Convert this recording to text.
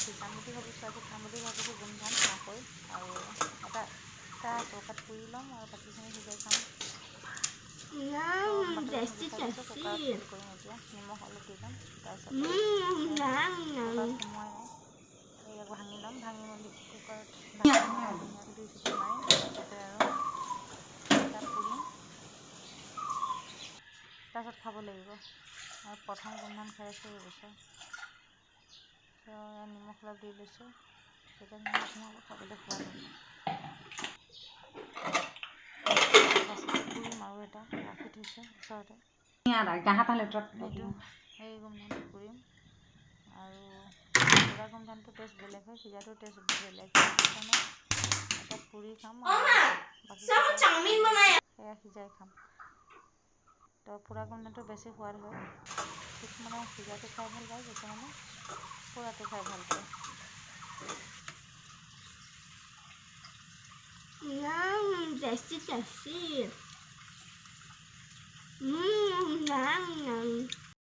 সিজাম বুলি ভাবিছোঁ, আজি খাম বুলি ভাবিছোঁ গোমধান মাকৈ আৰু এটা চৌকাত পুৰি ল'ম আৰু বাকীখিনি সিজাই খাম। মাকৈখিনি গুচাই দিছোঁ, কুকাৰত ফিল কৰিম এতিয়া, নিমখ অলপ দি ল'ম, তাৰপিছত কুকাৰত সোমোৱাই নাই, এই ভাঙি ল'ম, ভাঙি মেলি কুকাৰত ধুনীয়াকৈ 2 চিটি মাৰিম, তাৰপিছতে আৰু এটা পুৰিম, তাৰপিছত খাব লাগিব। আৰু প্ৰথম গোমধান খাই আছোঁ এইবছৰ, নিমখ অলপ দি লৈছোঁ, তেতিয়া নিমখ নহ'লে খাবলৈ সোৱাদ হ'ব। পুৰিম আৰু এটা ৰাখি থৈছোঁ ওচৰতে, সেইটো সেই গোমধানটো পুৰিম। আৰু পুৰা গোমধানটো টেষ্ট বেলেগ হয়, সিজাটো টেষ্ট বেলেগ হয়, সেইকাৰণে এটা পুৰি খাম আৰু বাকী সেয়া সিজাই খাম। তো পুৰা গোমধানটো বেছি সোৱাদ হয়, কিছুমানে সিজাটো খাই ভাল পায়, কিছুমানে পুৰাটো খাই ভাল পায়। টেষ্টি